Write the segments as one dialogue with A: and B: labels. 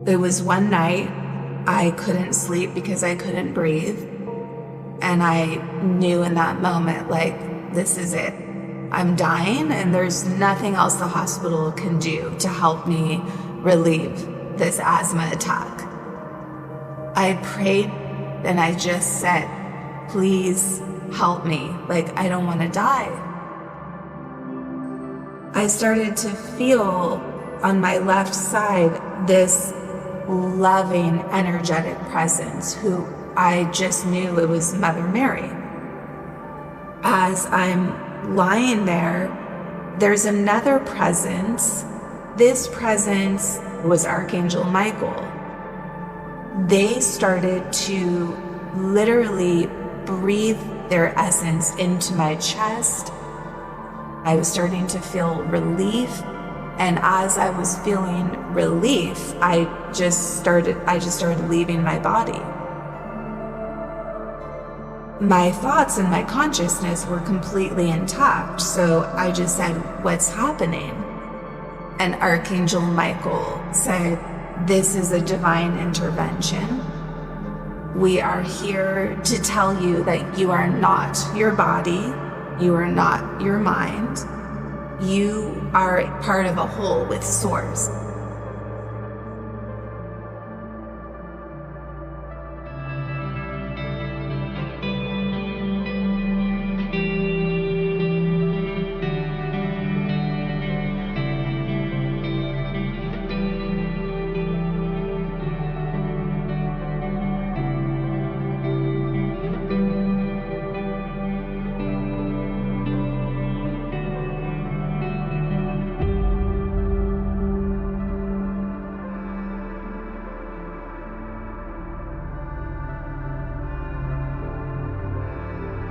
A: It was one night I couldn't sleep because I couldn't breathe. And I knew in that moment, like, this is it. I'm dying, and there's nothing else the hospital can do to help me relieve this asthma attack. I prayed and I just said, please help me. Like, I don't want to die. I started to feel on my left side this loving, energetic presence who I just knew it was Mother Mary. As I'm lying there, there's another presence. This presence was Archangel Michael. They started to literally breathe their essence into my chest. I was starting to feel relief. And as I was feeling relief, I just started leaving my body. My thoughts and my consciousness were completely intact. So I just said, what's happening? And Archangel Michael said, this is a divine intervention. We are here to tell you that you are not your body. You are not your mind. You are part of a whole with Source.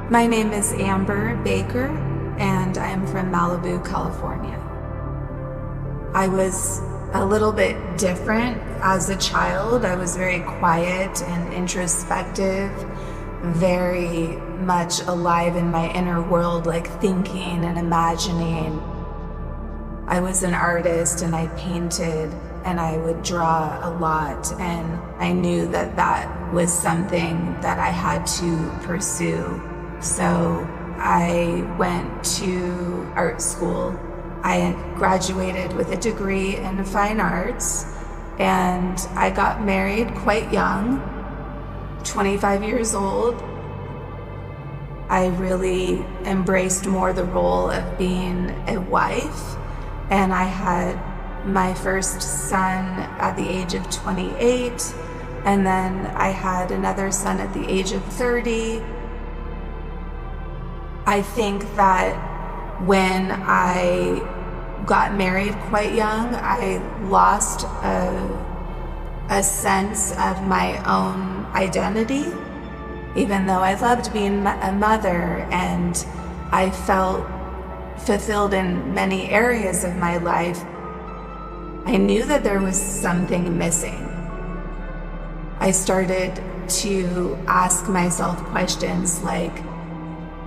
A: My name is Amber Baker, and I am from Malibu, California. I was a little bit different as a child. I was very quiet and introspective, very much alive in my inner world, like thinking and imagining. I was an artist, and I painted, and I would draw a lot, and I knew that that was something that I had to pursue. So I went to art school. I graduated with a degree in fine arts, and I got married quite young, 25 years old. I really embraced more the role of being a wife, and I had my first son at the age of 28, and then I had another son at the age of 30. I think that when I got married quite young, I lost a sense of my own identity, even though I loved being a mother and I felt fulfilled in many areas of my life. I knew that there was something missing. I started to ask myself questions like,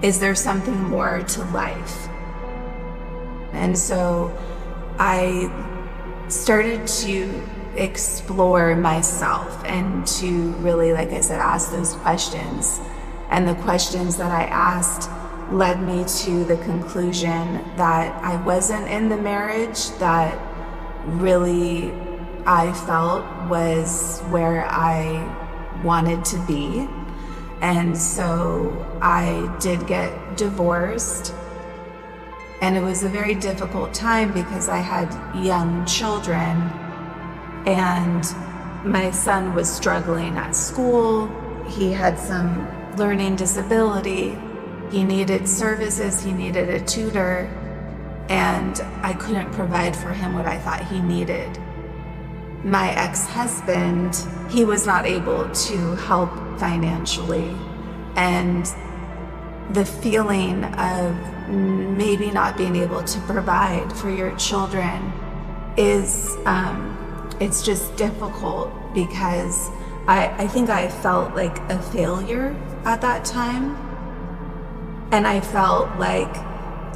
A: is there something more to life? And so I started to explore myself and to really, like I said, ask those questions. And the questions that I asked led me to the conclusion that I wasn't in the marriage that really I felt was where I wanted to be. And so I did get divorced, and it was a very difficult time because I had young children, and my son was struggling at school. He had some learning disability. He needed services. He needed a tutor, and I couldn't provide for him what I thought he needed. My ex-husband, he was not able to help financially, and the feeling of maybe not being able to provide for your children is it's just difficult because I think I felt like a failure at that time, and I felt like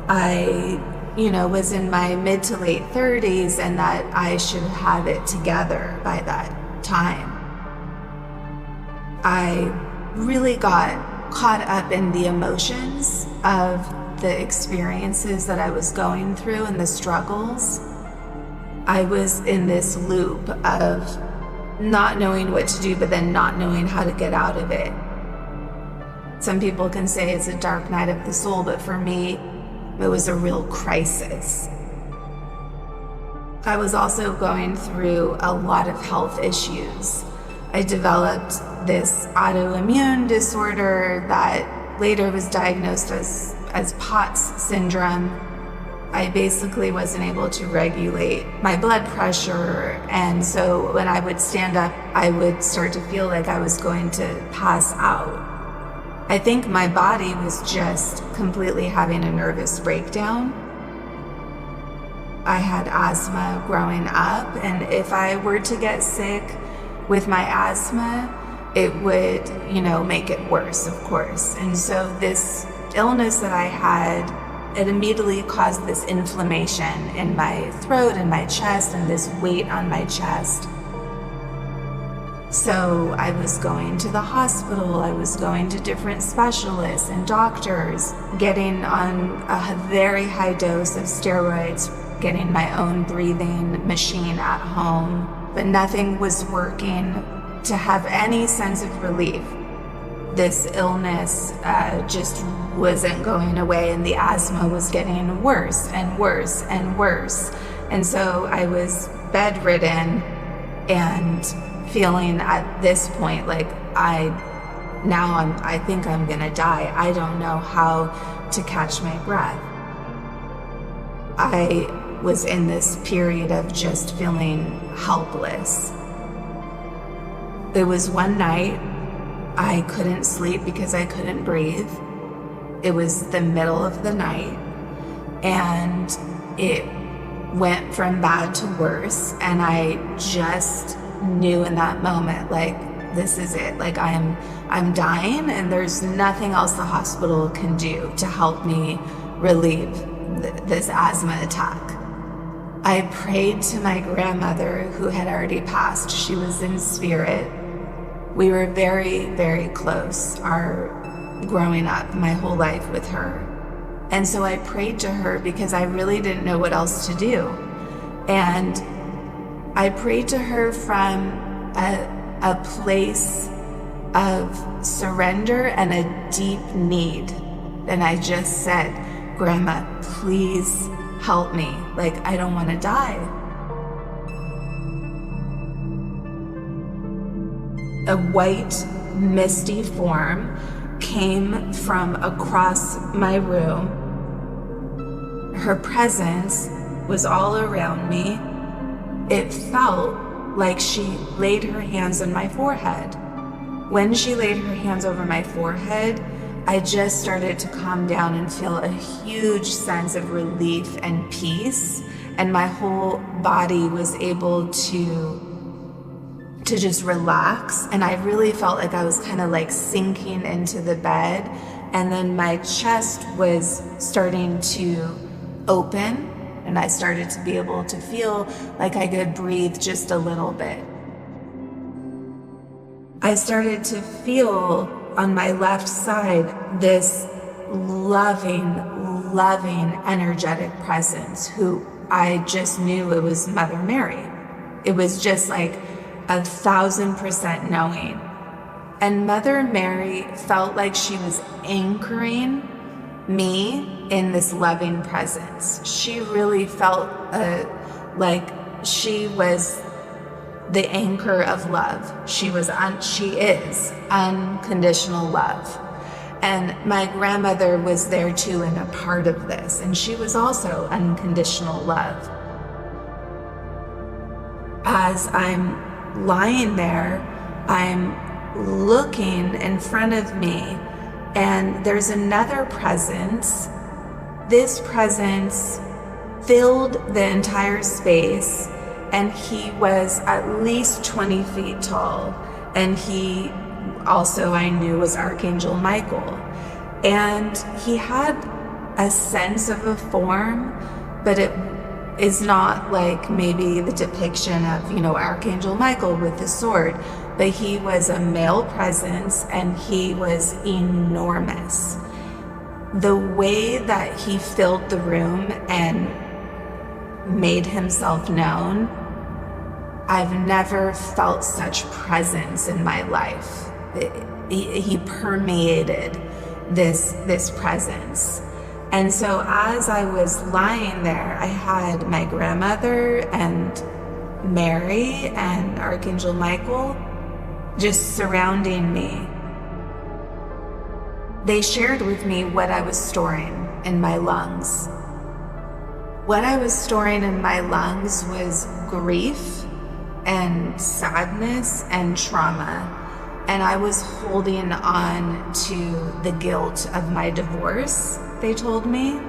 A: I was in my mid to late 30s and that I should have it together by that time. I really got caught up in the emotions of the experiences that I was going through and the struggles. I was in this loop of not knowing what to do, but then not knowing how to get out of it. Some people can say it's a dark night of the soul, but for me, it was a real crisis. I was also going through a lot of health issues. I developed this autoimmune disorder that later was diagnosed as POTS syndrome. I basically wasn't able to regulate my blood pressure, and so when I would stand up, I would start to feel like I was going to pass out. I think my body was just completely having a nervous breakdown. I had asthma growing up, and if I were to get sick with my asthma, it would, make it worse, of course. And so this illness that I had, it immediately caused this inflammation in my throat and my chest and this weight on my chest. So I was going to the hospital, I was going to different specialists and doctors, getting on a very high dose of steroids, getting my own breathing machine at home, but nothing was working to have any sense of relief. This illness just wasn't going away, and the asthma was getting worse and worse and worse. And so I was bedridden and feeling at this point like I think I'm gonna die. I don't know how to catch my breath. I was in this period of just feeling helpless. It was one night I couldn't sleep because I couldn't breathe. It was the middle of the night, and it went from bad to worse, and I just knew in that moment, like, this is it. Like, I'm dying, and there's nothing else the hospital can do to help me relieve this asthma attack. I prayed to my grandmother, who had already passed. She was in spirit. We were very, very close, growing up my whole life with her. And so I prayed to her because I really didn't know what else to do. And I prayed to her from a place of surrender and a deep need. And I just said, Grandma, please help me. Like, I don't want to die. A white, misty form came from across my room. Her presence was all around me. It felt like she laid her hands on my forehead. When she laid her hands over my forehead, I just started to calm down and feel a huge sense of relief and peace, and my whole body was able to just relax, and I really felt like I was kind of like sinking into the bed, and then my chest was starting to open, and I started to be able to feel like I could breathe just a little bit. I started to feel on my left side this loving, energetic presence, who I just knew it was Mother Mary. It was just like 1,000% knowing. And Mother Mary felt like she was anchoring me in this loving presence. She really felt like she was the anchor of love. She is unconditional love. And my grandmother was there too, and a part of this, and she was also unconditional love. As I'm lying there, I'm looking in front of me, and there's another presence. This presence filled the entire space, and he was at least 20 feet tall, and he also, I knew, was Archangel Michael. And he had a sense of a form, but is not like maybe the depiction of, Archangel Michael with the sword, but he was a male presence and he was enormous. The way that he filled the room and made himself known, I've never felt such presence in my life. He permeated this presence. And so as I was lying there, I had my grandmother and Mary and Archangel Michael just surrounding me. They shared with me what I was storing in my lungs. What I was storing in my lungs was grief and sadness and trauma. And I was holding on to the guilt of my divorce, they told me.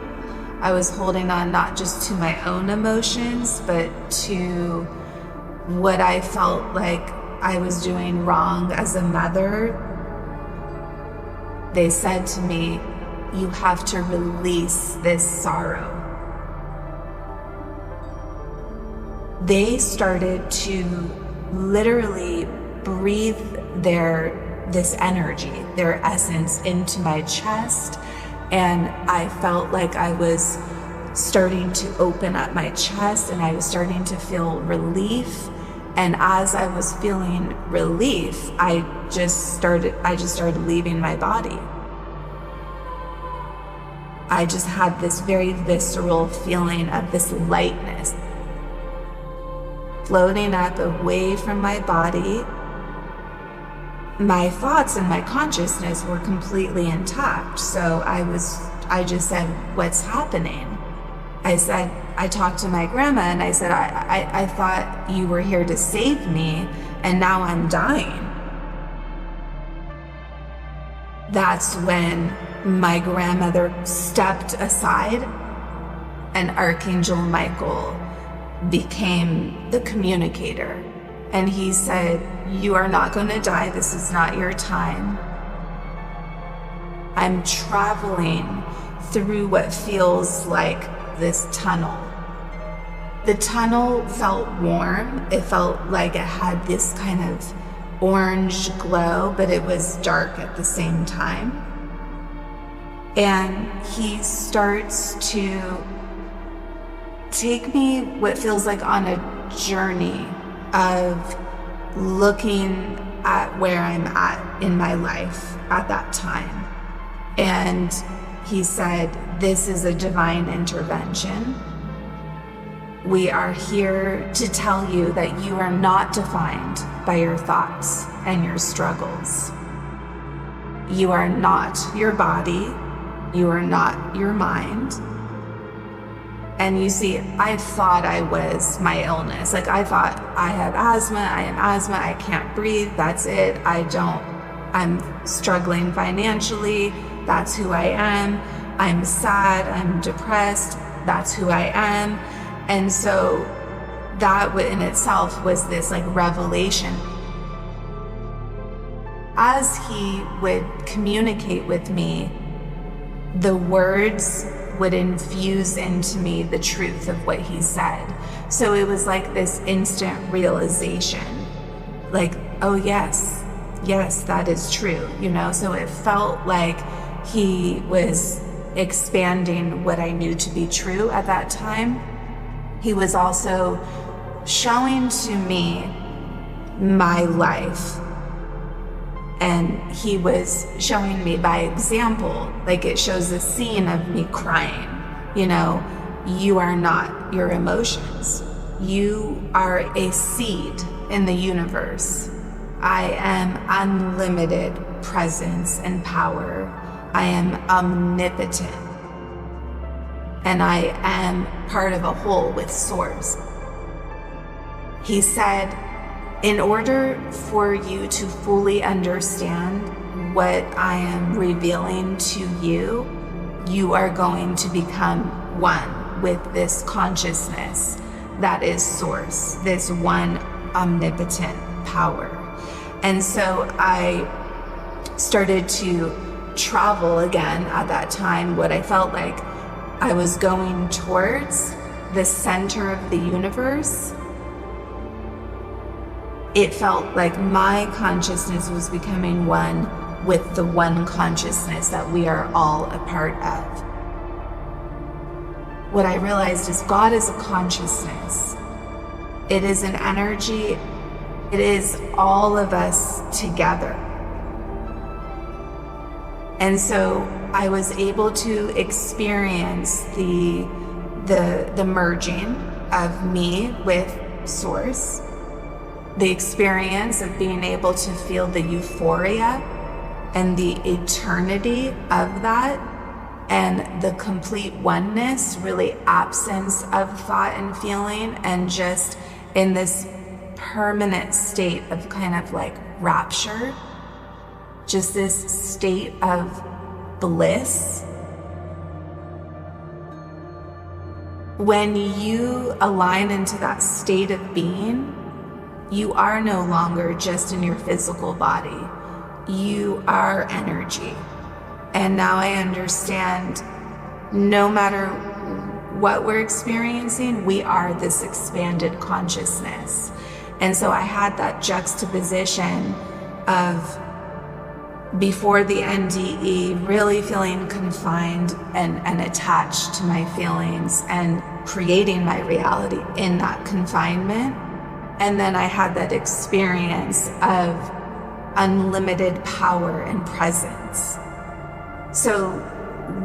A: I was holding on not just to my own emotions, but to what I felt like I was doing wrong as a mother. They said to me, you have to release this sorrow. They started to literally breathe this energy, their essence into my chest. And I felt like I was starting to open up my chest and I was starting to feel relief. And as I was feeling relief, I just started leaving my body. I just had this very visceral feeling of this lightness floating up away from my body. My thoughts and my consciousness were completely intact. So I just said, what's happening? I talked to my grandma and I said, I thought you were here to save me and now I'm dying. That's when my grandmother stepped aside and Archangel Michael became the communicator. And he said, you are not going to die. This is not your time. I'm traveling through what feels like this tunnel. The tunnel felt warm. It felt like it had this kind of orange glow, but it was dark at the same time. And he starts to take me what feels like on a journey of looking at where I'm at in my life at that time. And he said, this is a divine intervention. We are here to tell you that you are not defined by your thoughts and your struggles. You are not your body. You are not your mind. And you see, I thought I was my illness. Like I thought I have asthma, I am asthma, I can't breathe, that's it. I'm struggling financially, that's who I am. I'm sad, I'm depressed, that's who I am. And so that in itself was this like revelation. As he would communicate with me, the words would infuse into me the truth of what he said. So it was like this instant realization, like, oh yes, that is true, So it felt like he was expanding what I knew to be true at that time. He was also showing to me my life. And he was showing me by example, like it shows a scene of me crying. You are not your emotions. You are a seed in the universe. I am unlimited presence and power. I am omnipotent. And I am part of a whole with source. He said, in order for you to fully understand what I am revealing to you, you are going to become one with this consciousness that is source, this one omnipotent power. And so I started to travel again at that time, what I felt like I was going towards the center of the universe, it felt like my consciousness was becoming one with the one consciousness that we are all a part of. What I realized is God is a consciousness. It is an energy. It is all of us together. And so I was able to experience the merging of me with Source, the experience of being able to feel the euphoria and the eternity of that, and the complete oneness, really absence of thought and feeling, and just in this permanent state of kind of like rapture, just this state of bliss. When you align into that state of being, you are no longer just in your physical body. You are energy. And now I understand, no matter what we're experiencing, we are this expanded consciousness. And so I had that juxtaposition of, before the NDE, really feeling confined and attached to my feelings and creating my reality in that confinement. And then I had that experience of unlimited power and presence. So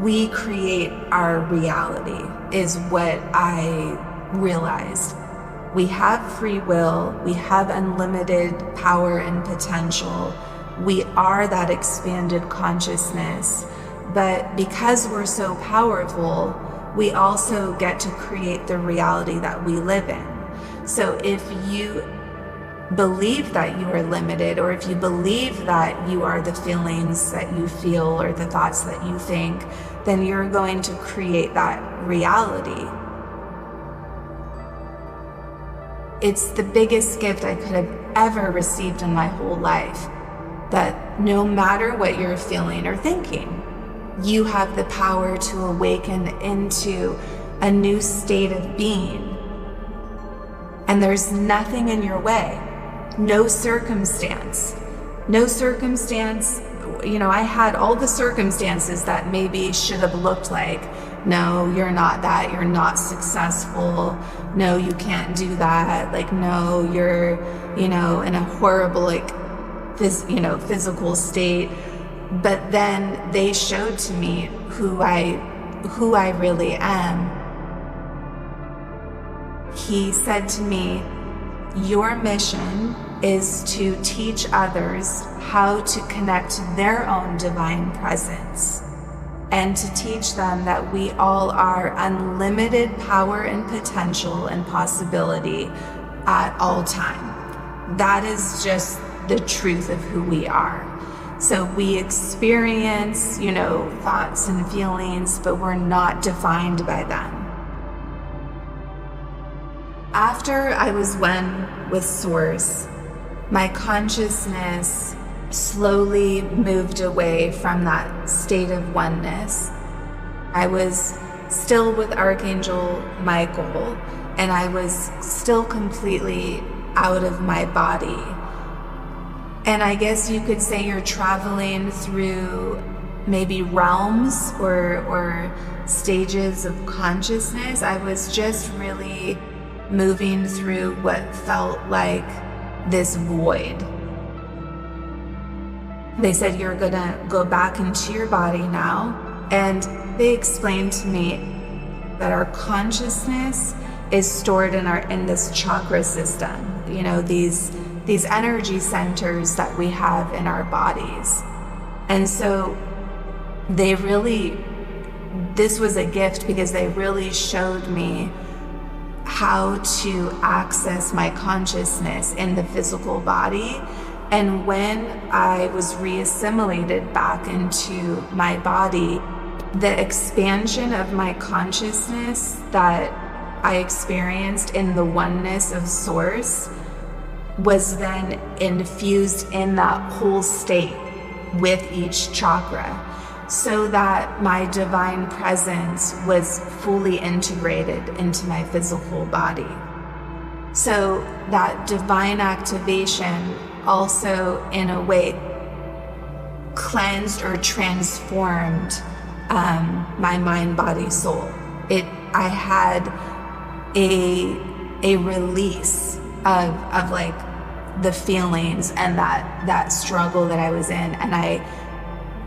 A: we create our reality, is what I realized. We have free will, we have unlimited power and potential. We are that expanded consciousness. But because we're so powerful, we also get to create the reality that we live in. So if you believe that you are limited, or if you believe that you are the feelings that you feel or the thoughts that you think, then you're going to create that reality. It's the biggest gift I could have ever received in my whole life, that no matter what you're feeling or thinking, you have the power to awaken into a new state of being. And there's nothing in your way. No circumstance. I had all the circumstances that maybe should have looked like, no, you're not that, you're not successful, no, you can't do that, like, no, you're, in a horrible, physical state. But then they showed to me who I really am. He said to me, your mission is to teach others how to connect to their own divine presence, and to teach them that we all are unlimited power and potential and possibility at all time. That is just the truth of who we are. So we experience, thoughts and feelings, but we're not defined by them. After I was one with Source, my consciousness slowly moved away from that state of oneness. I was still with Archangel Michael, and I was still completely out of my body. And I guess you could say you're traveling through maybe realms or stages of consciousness. I was just really moving through what felt like this void. They said, you're gonna go back into your body now. And they explained to me that our consciousness is stored in this chakra system, these energy centers that we have in our bodies. And so this was a gift, because they really showed me how to access my consciousness in the physical body. And when I was reassimilated back into my body, the expansion of my consciousness that I experienced in the oneness of Source was then infused in that whole state with each chakra. so that my divine presence was fully integrated into my physical body. So that divine activation also, in a way, cleansed or transformed my mind, body, soul. I had a release of like the feelings and that struggle that I was in, and I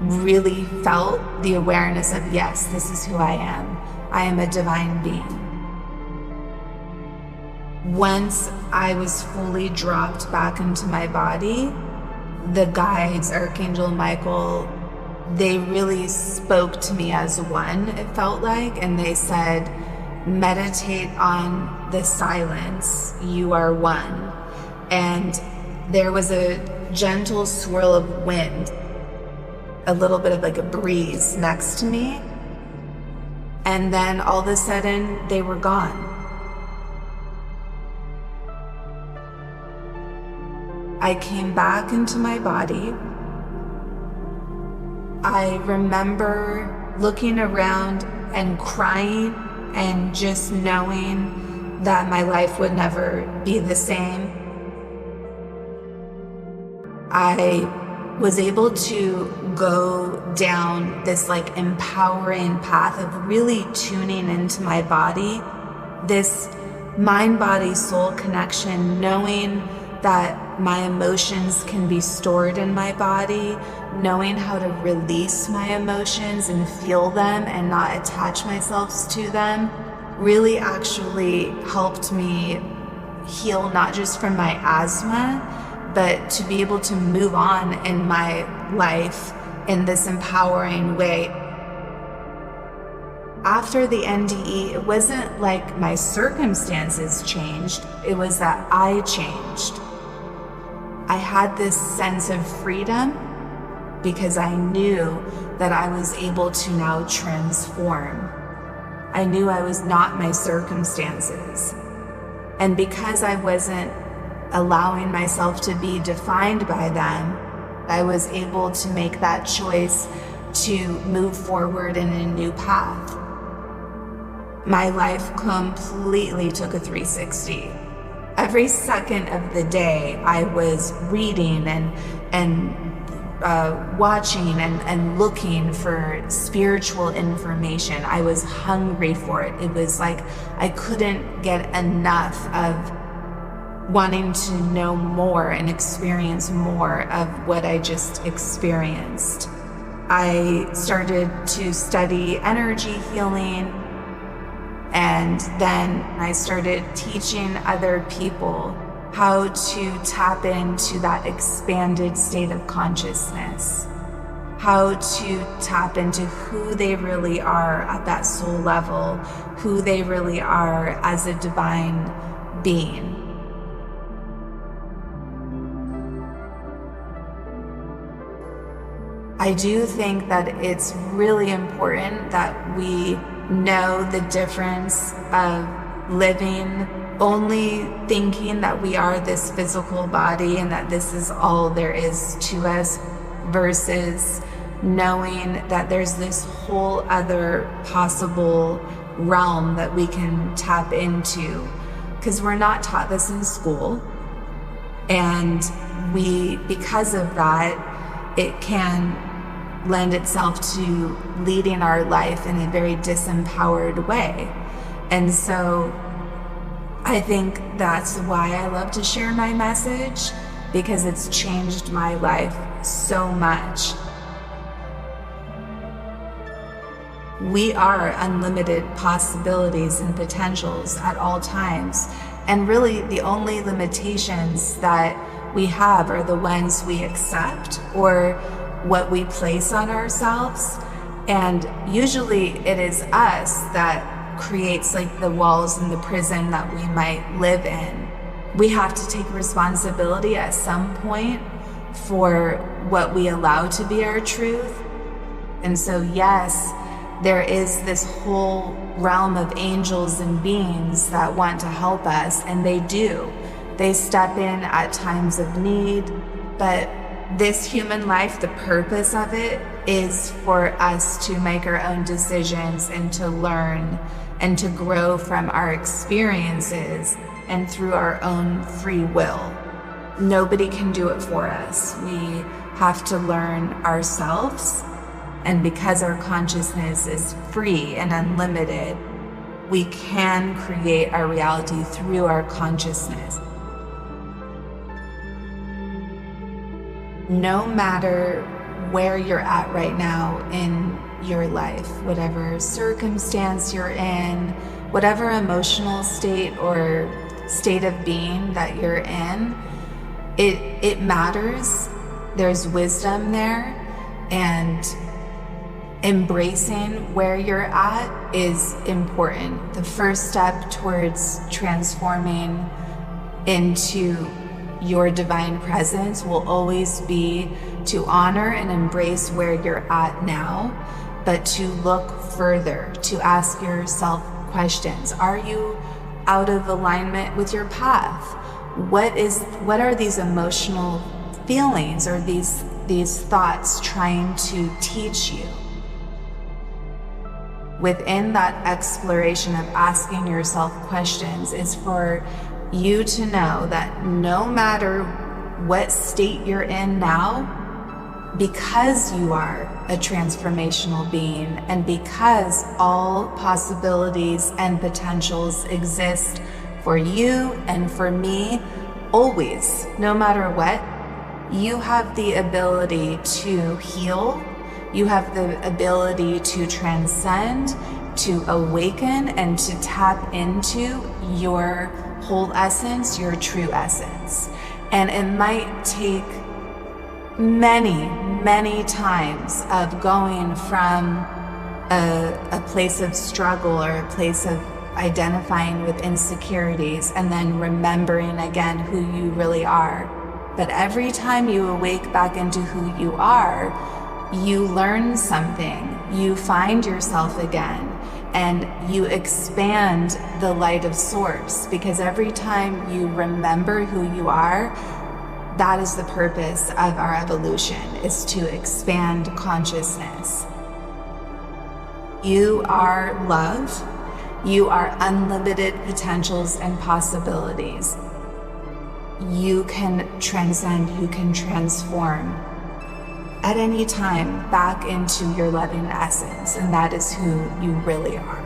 A: really felt the awareness of, yes, this is who I am. I am a divine being. Once I was fully dropped back into my body, the guides, Archangel Michael, they really spoke to me as one, it felt like, and they said, meditate on the silence, you are one. And there was a gentle swirl of wind, a little bit of like a breeze next to me, and then all of a sudden they were gone. I came back into my body. I remember looking around and crying and just knowing that my life would never be the same. I was able to go down this like empowering path of really tuning into my body, this mind, body, soul connection, knowing that my emotions can be stored in my body, knowing how to release my emotions and feel them and not attach myself to them, really actually helped me heal, not just from my asthma, but to be able to move on in my life in this empowering way. After the NDE, it wasn't like my circumstances changed, it was that I changed. I had this sense of freedom because I knew that I was able to now transform. I knew I was not my circumstances. And because I wasn't allowing myself to be defined by them, I was able to make that choice to move forward in a new path. My life completely took a 360. Every second of the day, I was reading and watching and looking for spiritual information. I was hungry for it. It was like I couldn't get enough of wanting to know more and experience more of what I just experienced. I started to study energy healing, and then I started teaching other people how to tap into that expanded state of consciousness, how to tap into who they really are at that soul level, who they really are as a divine being. I do think that it's really important that we know the difference of living only thinking that we are this physical body and that this is all there is to us, versus knowing that there's this whole other possible realm that we can tap into, because we're not taught this in school, and because of that, it can lend itself to leading our life in a very disempowered way. And so I think that's why I love to share my message, because it's changed my life so much. We are unlimited possibilities and potentials at all times. And really the only limitations that we have are the ones we accept or what we place on ourselves. And usually it is us that creates like the walls in the prison that we might live in. We have to take responsibility at some point for what we allow to be our truth. And so yes, there is this whole realm of angels and beings that want to help us, and they do. They step in at times of need, but this human life, the purpose of it is for us to make our own decisions and to learn and to grow from our experiences and through our own free will. Nobody can do it for us. We have to learn ourselves. And because our consciousness is free and unlimited, we can create our reality through our consciousness. No matter where you're at right now in your life, whatever circumstance you're in, whatever emotional state or state of being that you're in, it matters. There's wisdom there, and embracing where you're at is important. The first step towards transforming into your divine presence will always be to honor and embrace where you're at now, but to look further, to ask yourself questions. Are you out of alignment with your path? What are these emotional feelings or these thoughts trying to teach you? Within that exploration of asking yourself questions is for you to know that no matter what state you're in now, because you are a transformational being and because all possibilities and potentials exist for you and for me, always, no matter what, you have the ability to heal. You have the ability to transcend, to awaken, and to tap into your whole essence, your true essence. And it might take many, many times of going from a place of struggle or a place of identifying with insecurities and then remembering again who you really are. But every time you awake back into who you are, you learn something, you find yourself again, and you expand the light of source, because every time you remember who you are, that is the purpose of our evolution, is to expand consciousness. You are love. You are unlimited potentials and possibilities. You can transcend, you can transform at any time back into your loving essence, and that is who you really are.